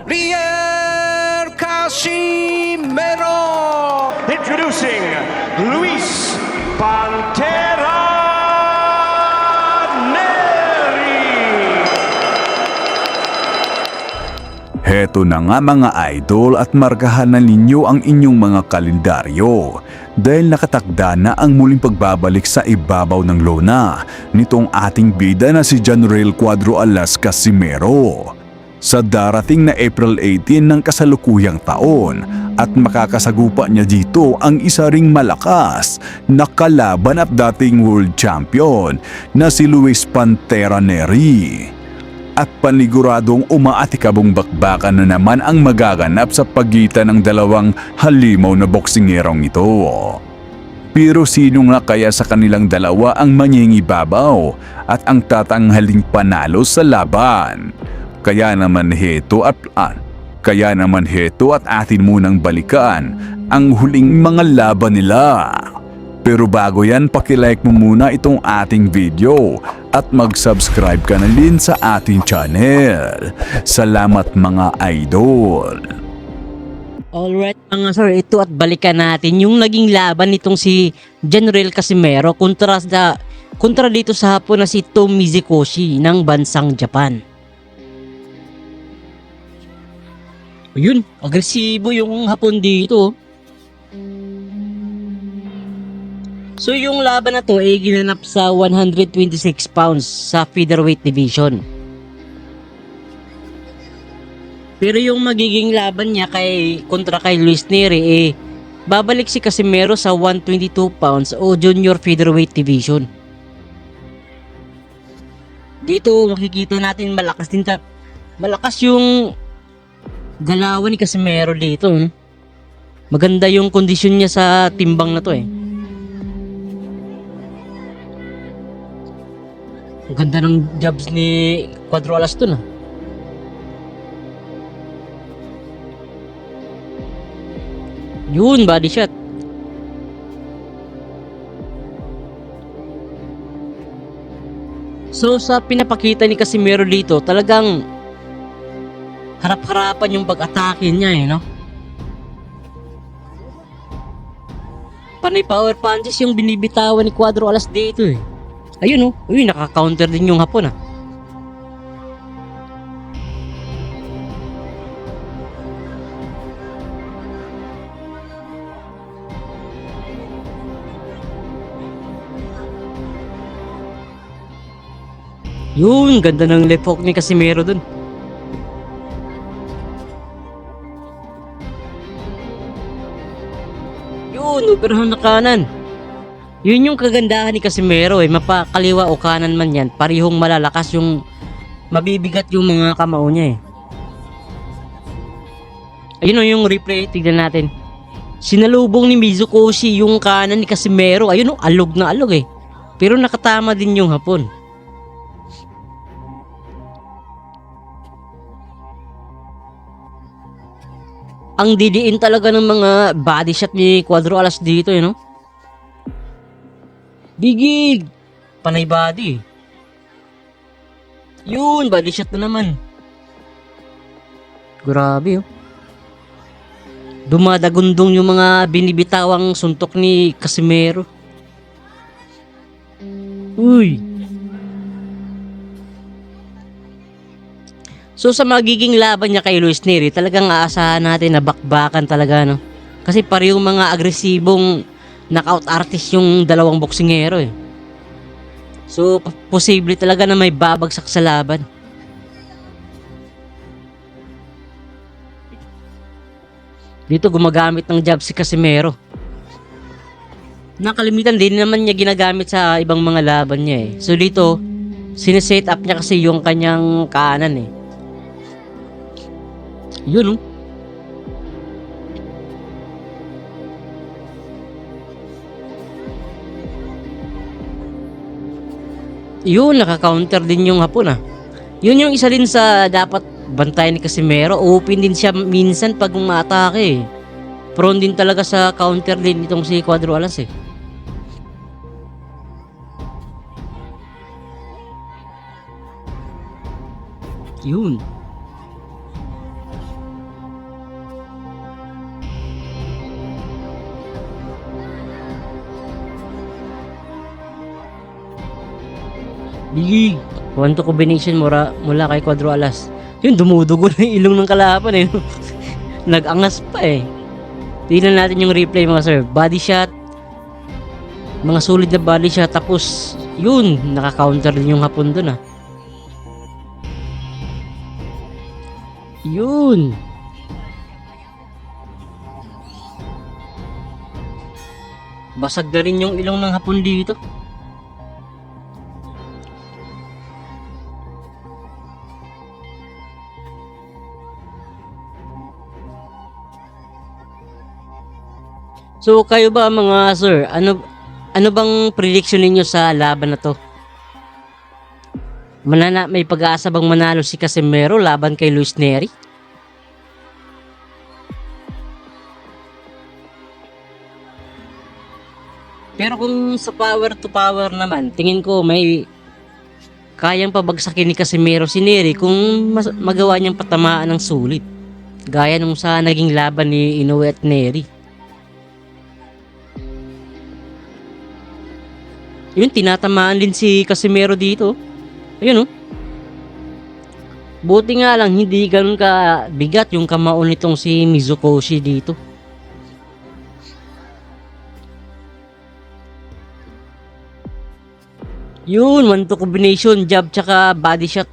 Riel Casimero. Introducing Luis Pantera Neri. Heto na nga mga idol at markahan na ninyo ang inyong mga kalendaryo dahil nakatakda na ang muling pagbabalik sa ibabaw ng lona nitong ating bida na si General Cuadro Alas Casimero sa darating na April 18 ng kasalukuyang taon at makakasagupa niya dito ang isa ring malakas na kalaban at dating world champion na si Luis Pantera Neri. At paniguradong umaatikabong bakbakan na naman ang magaganap sa pagitan ng dalawang halimaw na boksingerong ito. Pero sino nga kaya sa kanilang dalawa ang mangingibabaw at ang tatanghaling panalo sa laban? Kaya naman heto at atin munang balikan ang huling mga laban nila. Pero bago yan, pakilike mo muna itong ating video at mag-subscribe ka na din sa ating channel. Salamat mga idol! Alright mga sir, ito at balikan natin yung naging laban nitong si General Casimero kontra dito sa hapon na si Tomizukoshi ng bansang Japan. Ayun, agresibo yung hapon dito. So yung laban na to ay ginanap sa 126 pounds sa featherweight division. Pero yung magiging laban niya kontra kay Luis Neri babalik si Casimero sa 122 pounds o junior featherweight division. Dito makikita natin malakas yung galawan ni Casimero dito. Maganda yung kondisyon niya sa timbang na to . Ang ganda ng jabs ni Cuadro Alas dun . Yun, body shot. So sa pinapakita ni Casimero dito, talagang harap-harapan yung pag-atake niya no? Panay power punches yung binibitawan ni Cuadro Alas dito . Ayun ayun, naka-counter din yung hapon . Yun, ganda ng left hook ni Casimero dun. Yun, operahan na kanan. Yun yung kagandahan ni Casimero mapakaliwa o kanan man yan, parehong malalakas yung mabibigat yung mga kamao niya . Ayun yung replay, tignan natin. Sinalubong ni Mizukoshi yung kanan ni Casimero. Ayun alog na alog . Pero nakatama din yung hapon. Ang didiin talaga ng mga body shot ni Cuadro Alas dito Bigig! Panay body. Yun, body shot na naman. Grabe Dumadagundong yung mga binibitawang suntok ni Casimero. Uy! So sa magiging laban niya kay Luis Neri, talagang aasahan natin na bakbakan talaga Kasi parehong mga agresibong knockout artist yung dalawang boksingero . So posible talaga na may babagsak sa laban. Dito gumagamit ng jab si Casimero. Nakalimitan din naman niya ginagamit sa ibang mga laban niya . So dito sineset up niya kasi yung kanyang kanan . Yun Yun, naka-counter din yung hapon Yun yung isa din sa dapat bantayan ni Casimero. Open din siya minsan pag umatake . Prone din talaga sa counter din itong si Cuadro Alas Yun. Big! One to combination mula kay Quadro Alas. Yun, dumudugo na yung ilong ng kalaban eh. Nag-angas pa eh. Tingnan natin yung replay mga sir. Body shot. Mga solid na body shot. Tapos, yun, naka-counter din yung Hapon dun ah. Yun. Basag na rin yung ilong ng Hapon dito. So kayo ba mga sir, ano bang prediction ninyo sa laban na to? May pag-aasa bang manalo si Casimero laban kay Luis Neri? Pero kung sa power to power naman, tingin ko may kayang pabagsakin ni Casimero si Neri kung magawa niyang patamaan ng sulit. Gaya nung sa naging laban ni Inoue at Neri. Yun, tinatamaan din si Casimero dito. Ayun oh. Buti nga lang hindi ganun ka bigat yung kamao nitong si Mizukoshi dito. Yun, one to combination, jab tsaka body shot.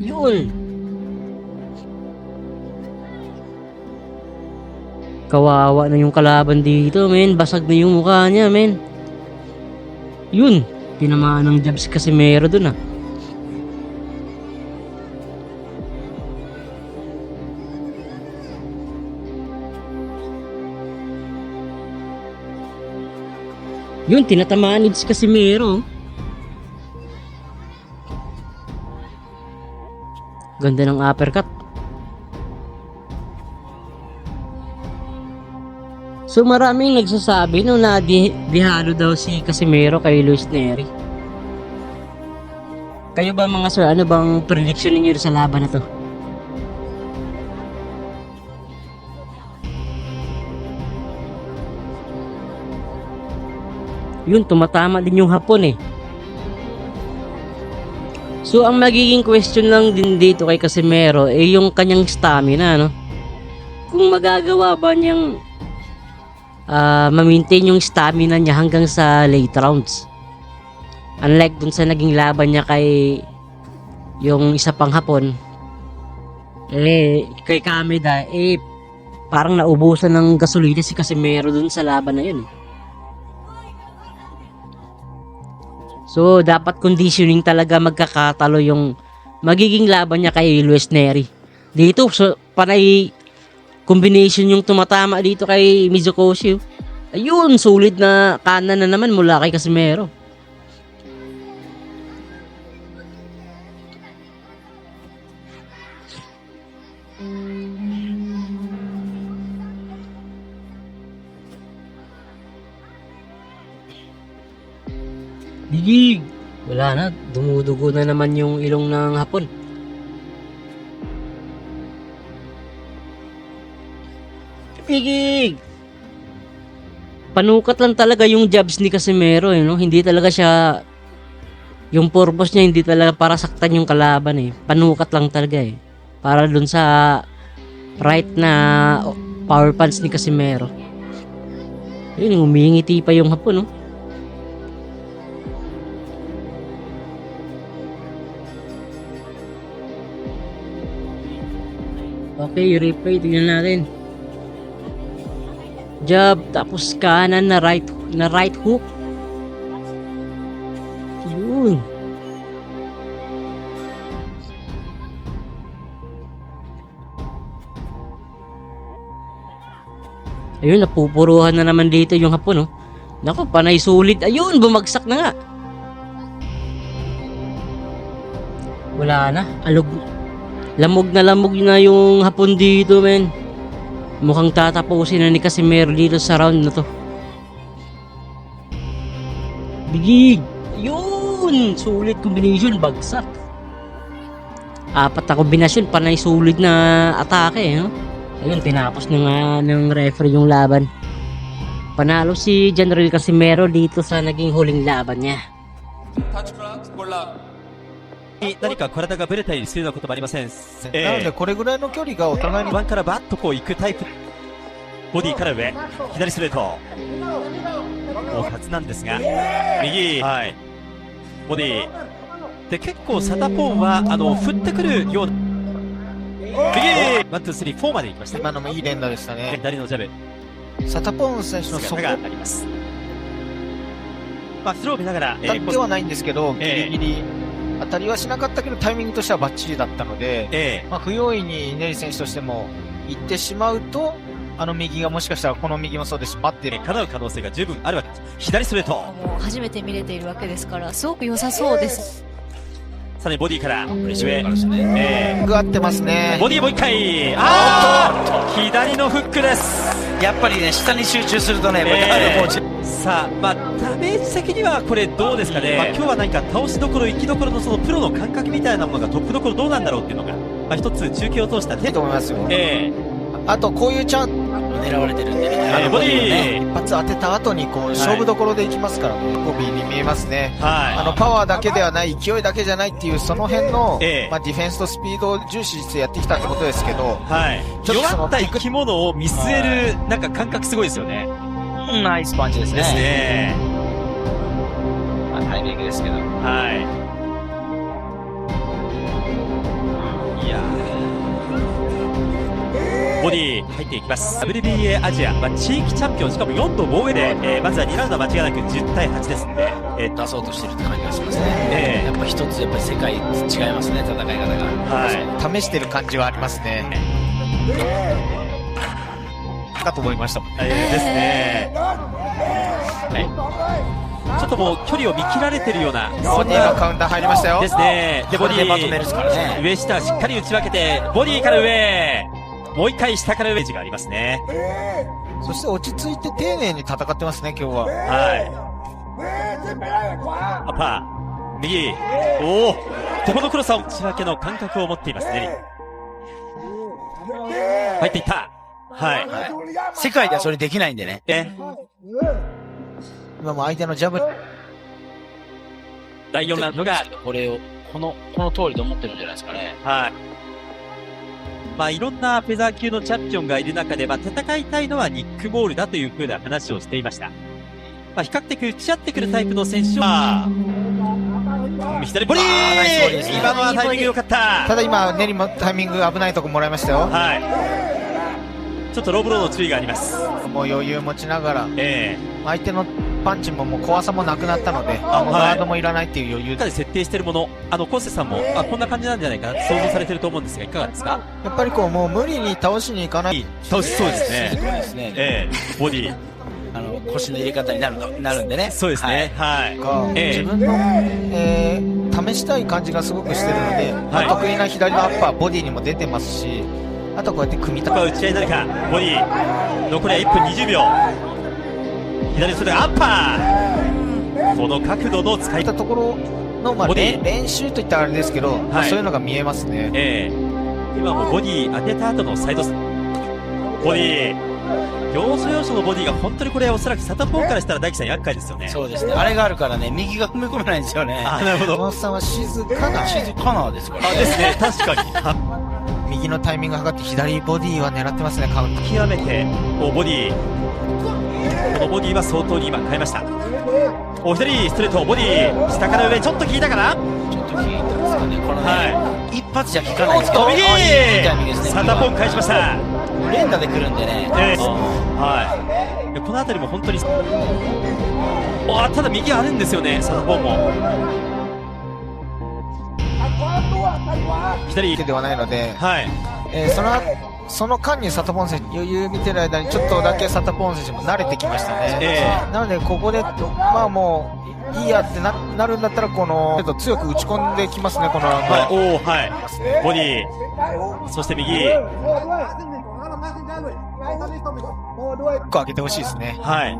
Yun. Kawawa na yung kalaban dito, men. Basag na yung mukha niya, men. Yun, tinamaan ng jab si Casimero dun ah. Yun, tinatamaan din si Casimero. Ganda ng uppercut. So maraming nagsasabi no na dihalo daw si Casimero kay Luis Neri. Kayo ba mga sir, ano bang prediction niyo sa laban na to? Yun, tumatama din yung Hapon eh. So ang magiging question lang din dito kay Casimero eh yung kanyang stamina, no? Kung magagawa ba niyang ma-maintain yung stamina niya hanggang sa late rounds. Unlike dun sa naging laban niya kay yung isa pang Hapon, kay Kameda, parang naubusan ng gasolina si Casimero dun sa laban na yun. So dapat conditioning talaga magkakatalo yung magiging laban niya kay Luis Neri. Dito, so panay combination yung tumatama dito kay Mizukoshi. Ayun, sulit na kanan na naman mula kay Casimero. Digig! Wala na, dumudugo na naman yung ilong ng Hapon. Digig! Panukat lang talaga yung jabs ni Casimero no? Hindi talaga siya, yung purpose niya hindi talaga para saktan yung kalaban eh. Panukat lang talaga eh. Para dun sa right na power punch ni Casimero. Yun, humingiti pa yung Hapon no? Okay, replay, tingnan natin. Jab, tapos kanan na right hook. Yun. Ayun, napupuruhan na naman dito yung Hapon, no? Naku, panay sulit. Ayun, bumagsak na nga. Wala na. Lamog na yung Hapon dito, men. Mukhang tatapusin na ni Casimero dito sa round na to. Bigig! Yun! Sulit combination, bagsak. 4 na kombinasyon, panay sulit na atake, no? Ayun, tinapos na nga ng referee yung laban. Panalo si General Casimero dito sa naging huling laban niya. 何か体がぶれたりするようなこともありません。なのでこれぐらいの距離がお互いにワンからバッとこう行くタイプ。ボディから上、左ストレート。もうはずなんですが、右、はい。ボディ。で、結構サタポンは、振ってくるような。右、ワン、ツー、スリー、4まで行きました。今のもいい連打でしたね。左のジャブ。サタポン選手の姿があります。まあ、スロー見ながら、当たってはないんですけど、ギリギリ当たりはしなかったけど、タイミングとしてはバッチリだったので、まあ、不用意にネリ選手としても行ってしまうと、右がもしかしたらこの右もそうですし、待ってる。叶う可能性が十分あるわけです。左ストレート。もう初めて見れているわけですから、すごく良さそうです。さらにボディから、上。グ合ってますね。ボディもう一回。左のフックです。やっぱりね、下に集中するとね、さあ、まあ、ダメージ的にはこれどうですかね。まあ、今日は何か倒しどころ、生きどころのそのプロの感覚みたいなものがトップどころどうなんだろうっていうのが、まあ、一つ中継を通したいいと思いますよ。えあと、こういうチャンス。狙われてるんでね。ボディ一発当てた後にこう勝負どころでいきますからね、ゴビーに見えますね。はい。パワーだけではない、勢いだけじゃないっていうその辺の、ええまあディフェンスとスピードを重視してやってきたってことですけど、はい。ちょっとその弱った生き物を見据える、なんか感覚すごいですよね。ナイスパンチですね。ですね。まあ、タイミングですけど。はい。いやボディ入っていきます。WBA アジア、まあ、地域チャンピオン、しかも4度防衛で、まずは2ラウンドは間違いなく10対8ですので、出そうとしてるって感じがしますね。やっぱ一つ、やっぱり世界違いますね、戦い方が。はい。試してる感じはありますね。かと思いましたもんね。ですね。はい。ちょっともう距離を見切られてるような、ボディのカウンター入りましたよ。ですね。で、ボディでまとめるですからね。上下しっかり打ち分けて、ボディから上。もう一回下から上地がありますね。そして落ち着いて丁寧に戦ってますね、今日は。はい。アッパー。右。おお。ここのクロスは打ち分けの感覚を持っていますね。入っていった。はい。世界ではそれできないんでね。今も相手のジャブ。第4ラウンドが、これを、この通りと思ってるんじゃないですかね。はい。まあ、いろんなフェザー級のチャンピオンがいる中で、まあ、戦いたいのはニック・モールだという風な話をしていました。まあ、比較的打ち合ってくるタイプの選手は、左ボディー、今のはタイミング良かった。ただ今、ネリもタイミング危ないとこもらいましたよ。はい。ちょっとローブローの注意があります。もう余裕持ちながら、相手のパンチももう怖さもなくなったので、もうガードもいらないっていう余裕で設定しているもの、コーセさんもこんな感じなんじゃないかなと想像されてると思うんですが、いかがですか？やっぱりこうもう無理に倒しに行かない。倒しそうですね。そうですね。ボディ。腰の入れ方になるんでね。そうですね。はい。自分の、試したい感じがすごくしてるので、得意な左のアッパー、ボディにも出てますし、あとこうやって組み立て。打ち合いになるか、ボディ。残りは1分20秒。左それアッパー。この角度の使いたところの、まあ、練習といったらあれですけど、まあ、そういうのが見えますね。今もボディ当てた後のサイドボディ。要所要所のボディが本当にこれおそらくサタポンからしたら大樹さん厄介ですよね。そうですね。あれがあるからね、右が踏み込めないんですよね。なるほど。小松さんは静かなですからね。ですね、確かに。右のタイミングを測って左ボディは狙ってますね、カウント。極めて、ボディ。このボディは相当に今変えました。左ストレート、ボディ。下から上、ちょっと効いたかな？ちょっと効いたんですかね。このね、一発じゃ効かないんです右！いいタイミングですね。サタポン返しました。連打で来るんでね。はい。この辺りも本当に、ただ右あるんですよね、サタポンも。左ではないので、はい。その間にサタポン選手、余裕見てる間にちょっとだけサタポン選手も慣れてきましたね。なのでここで、まあもう、いいやってなるんだったら、この、強く打ち込んできますね、このラウンド。はい。ボディ。そして右。1個上げてほしいですね。はい。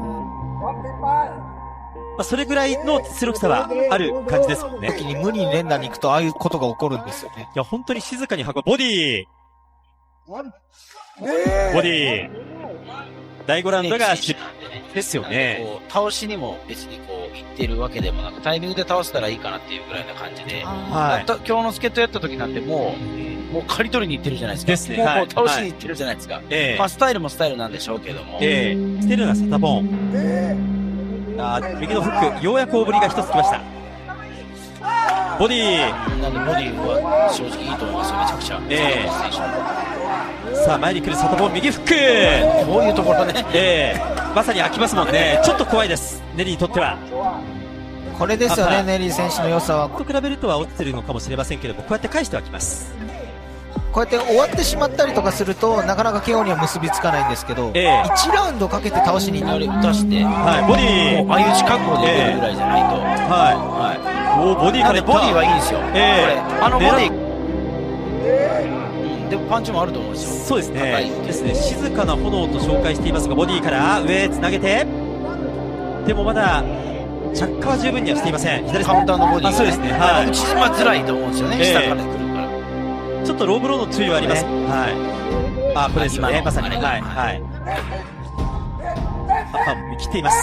それぐらいの出力差はある感じですもんね。時に無理に連打に行くと、ああいうことが起こるんですよね。いや、本当に静かにボディ。ボディ。第5ラウンドがですよね。こう倒しにも別にこう、行ってるわけでもなく、タイミングで倒せたらいいかなっていうぐらいな感じで、はい。今日の助っ人やった時なんてもう刈り取りに行ってるじゃないですか。ですねもうはい倒しに行ってるじゃないですか。ええまあ、スタイルもスタイルなんでしょうけども。ステルナ、サタボン。右のフック、ようやく大振りが一つきました。ボディー。なんでボディは正直いいと思いますよ、めちゃくちゃ。さあ、前に来るサタボン、右フック。こういうところね。まさに開きますもんね。ちょっと怖いです。ネリーにとっては。これですよね、ネリー選手の良さは。と比べるとは落ちてるのかもしれませんけれども、こうやって返してはきます。こうやって終わってしまったりとかすると、なかなか KO には結びつかないんですけど、1ラウンドかけて倒しにあれ打たして、はい、ボディー。もう相打ち覚悟で出るぐらいじゃないと。おボディーからいった。ボディはいいんですよ。これ、ボディでもパンチもあると思うんですよ。そうですね。ですね。静かな炎と紹介していますが、ボディから上へつなげて、でもまだ着火は十分にはしていません。左カウンターのボディそうですね。はい。打ちまづらいと思うんですよね。下から来るから。ちょっとローブローの注意はあります。はい。これですよね。まさに。はい。はい。アッパーも見切っています。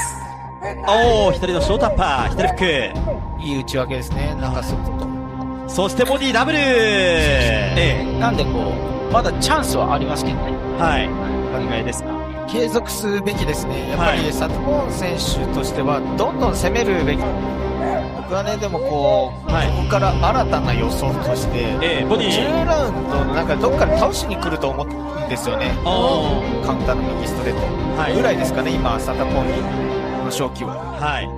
左のショートアッパー、左フック。いい打ち分けですね。なんかすっと。そしてボディダブル。なんでこう、まだチャンスはありますけどね。はい。考えですか。継続すべきですね。やっぱりサタボン選手としては、どんどん攻めるべき。僕はね、でもこう、ここから新たな予想として、ボディ10ラウンドのなんかどっから倒しに来ると思うんですよね。カウンターの右ストレート。ぐらいですかね、今、サタボンの勝機は。はい。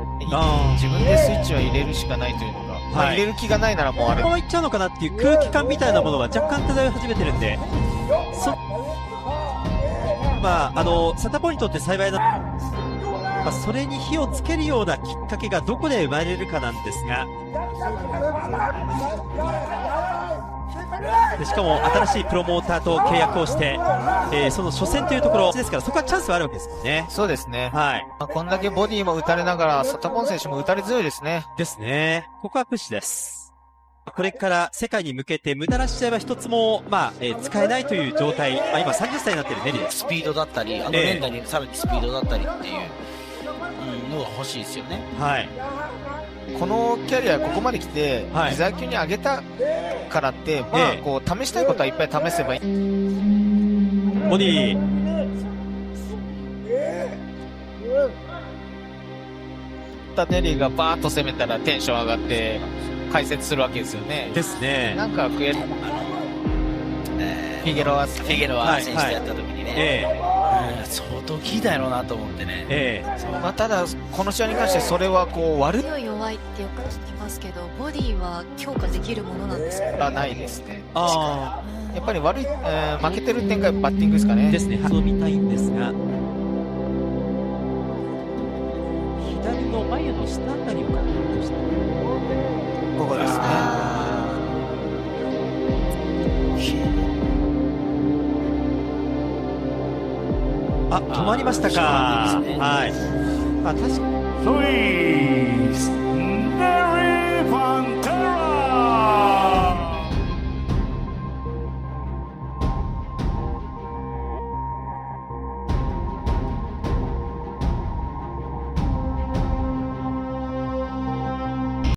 自分でスイッチは入れるしかないというのが。入れる気がないならもうあれ。このままいっちゃうのかなっていう空気感みたいなものは若干漂い始めてるんで、サタポイントって幸いな、それに火をつけるようなきっかけがどこで生まれるかなんですが、でしかも新しいプロモーターと契約をして、その初戦というところですから、そこはチャンスはあるわけですもんね。そうですね。はい。こんだけボディも打たれながら、サタボン選手も打たれ強いですね。ですね。ここはプッシュです。これから世界に向けて無駄な試合は一つも、使えないという状態。今30歳になっているネリです。スピードだったり、年代にさらにスピードだったりっていう、のが欲しいですよね。はい。このキャリアここまで来て、ギザ級に上げたからって、こう試したいことはいっぱい試せばいい。ボディネリーがバーッと攻めたらテンション上がって解説するわけですよね。ですね。なんかフィゲロア選手とやった時にね、相当効いたやろうなと思ってね。ただこの試合に関してそれはこう悪い弱いってよく聞きますけど、ボディは強化できるものなんですか？ないですね。やっぱり悪い、負けてる展開バッティングですかね。ですね。そう見たいんですが、左の眉の下あたりをカットして、ここですね。止まりましたか。はい。確かに。